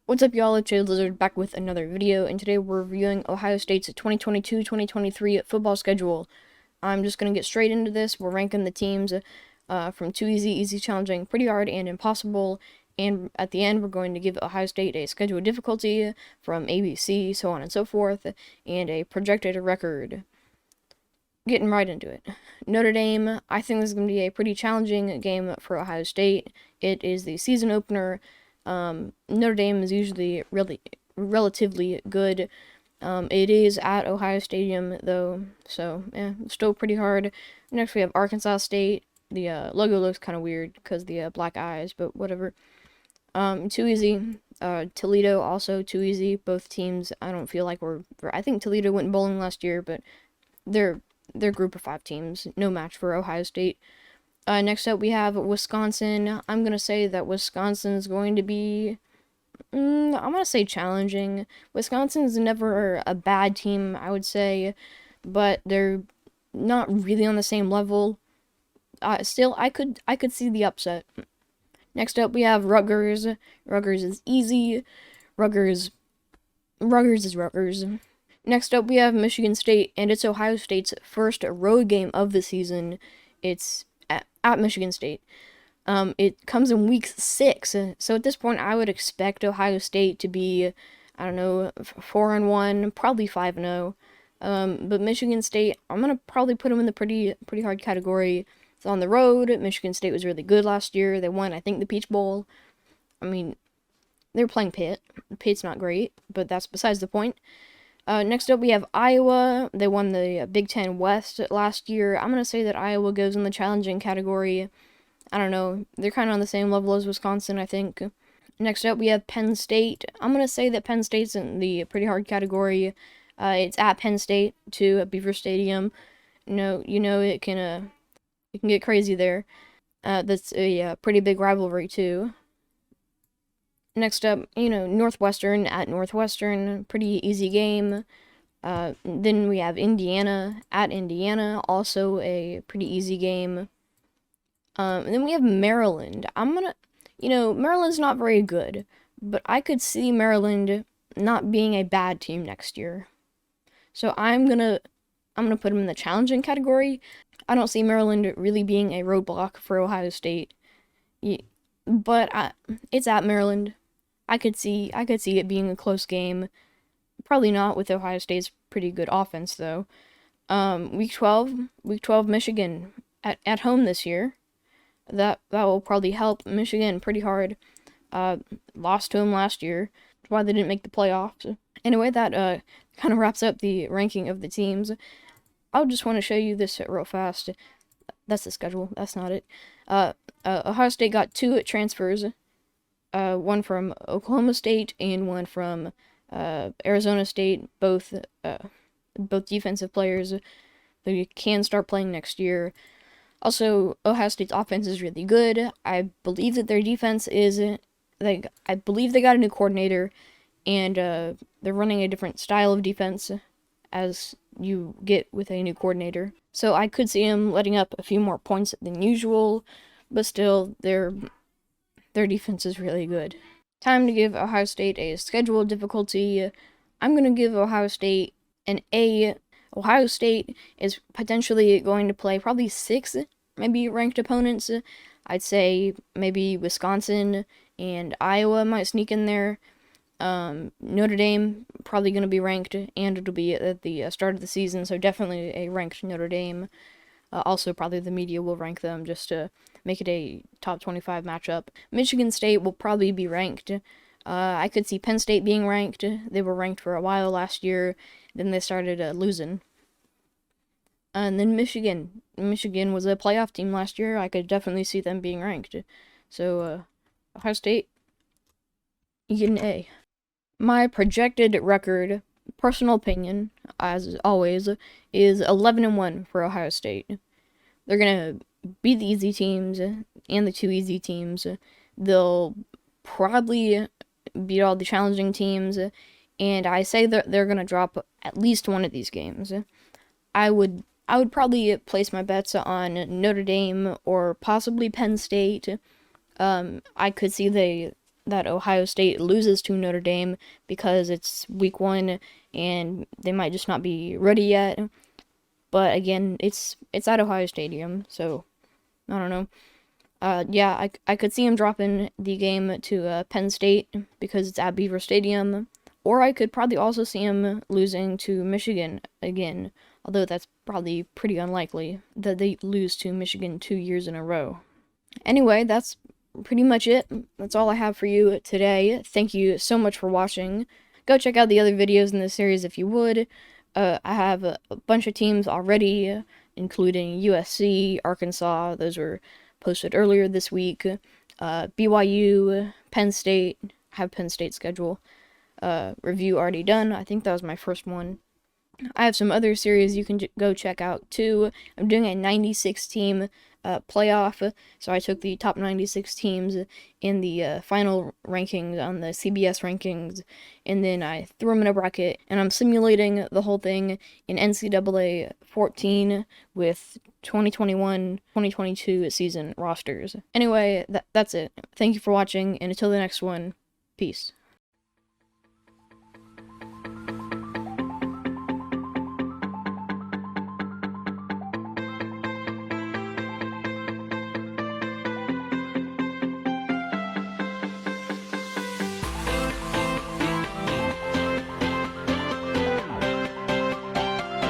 What's up, y'all? It's Jay Lizard back with another video, and today we're reviewing Ohio State's 2022-2023 football schedule. I'm just going to get straight into this. We're ranking the teams from too easy, easy, challenging, pretty hard, and impossible. And at the end, we're going to give Ohio State a schedule difficulty from ABC, so on and so forth, and a projected record. Getting right into it. Notre Dame, I think this is going to be a pretty challenging game for Ohio State. It is the season opener. Notre Dame is usually relatively good. It is at Ohio Stadium though, so still pretty hard. Next we have Arkansas State. The logo looks kind of weird because the black eyes, but whatever. Too easy. Toledo also too easy. Both teams I don't feel like I think Toledo went bowling last year, but they're group of 5 teams. No match for Ohio State. Next up, we have Wisconsin. I'm going to say that Wisconsin is going to be, I'm going to say challenging. Wisconsin's never a bad team, I would say, but they're not really on the same level. Still, I could see the upset. Next up, we have Rutgers. Rutgers is easy. Rutgers is Rutgers. Next up, we have Michigan State, and it's Ohio State's first road game of the season. It's at Michigan State. It comes in week 6, so at this point, I would expect Ohio State to be, I don't know, 4-1, probably 5-0. But Michigan State, I'm gonna probably put them in the pretty hard category. It's on the road. Michigan State was really good last year. They won, I think, the Peach Bowl. I mean, they were playing Pitt. Pitt's not great, but that's besides the point. Next up, we have Iowa. They won the Big Ten West last year. I'm going to say that Iowa goes in the challenging category. I don't know. They're kind of on the same level as Wisconsin, I think. Next up, we have Penn State. I'm going to say that Penn State's in the pretty hard category. It's at Penn State, too, at Beaver Stadium. It can get crazy there. That's a pretty big rivalry, too. Next up, Northwestern at Northwestern, pretty easy game. Then we have Indiana at Indiana, also a pretty easy game. And then we have Maryland. Maryland's not very good, but I could see Maryland not being a bad team next year. So I'm gonna put them in the challenging category. I don't see Maryland really being a roadblock for Ohio State, but it's at Maryland. I could see it being a close game. Probably not with Ohio State's pretty good offense though. Week 12 Michigan at home this year. That will probably help Michigan pretty hard. Lost to them last year. That's why they didn't make the playoffs. Anyway, that kind of wraps up the ranking of the teams. I just want to show you this real fast. That's the schedule. That's not it. Ohio State got 2 transfers. One from Oklahoma State and one from Arizona State, both defensive players. They can start playing next year. Also, Ohio State's offense is really good. I believe that their defense is, I believe they got a new coordinator, and they're running a different style of defense as you get with a new coordinator. So I could see them letting up a few more points than usual, but still, their defense is really good. Time to give Ohio State a schedule difficulty. I'm going to give Ohio State an A. Ohio State is potentially going to play probably 6 maybe ranked opponents. I'd say maybe Wisconsin and Iowa might sneak in there. Notre Dame probably going to be ranked, and it'll be at the start of the season, so definitely a ranked Notre Dame. Also, probably the media will rank them just to make it a top 25 matchup. Michigan State will probably be ranked. I could see Penn State being ranked. They were ranked for a while last year. Then they started losing. And then Michigan. Michigan was a playoff team last year. I could definitely see them being ranked. So, Ohio State, you get an A. My projected record, personal opinion, as always, is 11-1 for Ohio State. They're gonna beat the easy teams and the 2 easy teams. They'll probably beat all the challenging teams, and I say that they're gonna drop at least one of these games. I would probably place my bets on Notre Dame or possibly Penn State. I could see that Ohio State loses to Notre Dame because it's week 1 and they might just not be ready yet. But again, it's at Ohio Stadium, so I don't know. Yeah, I could see him dropping the game to Penn State because it's at Beaver Stadium, or I could probably also see him losing to Michigan again, although that's probably pretty unlikely that they lose to Michigan 2 years in a row. Anyway, that's pretty much it. That's all I have for you today. Thank you so much for watching. Go check out the other videos in this series if you would. I have a bunch of teams already, including USC, Arkansas. Those were posted earlier this week. BYU, Penn State. I have Penn State schedule review already done. I think that was my first one. I have some other series you can go check out too. I'm doing a 96 team playoff, so I took the top 96 teams in the final rankings on the CBS rankings, and then I threw them in a bracket, and I'm simulating the whole thing in NCAA 14 with 2021-2022 season rosters. Anyway, that's it. Thank you for watching, and until the next one, peace.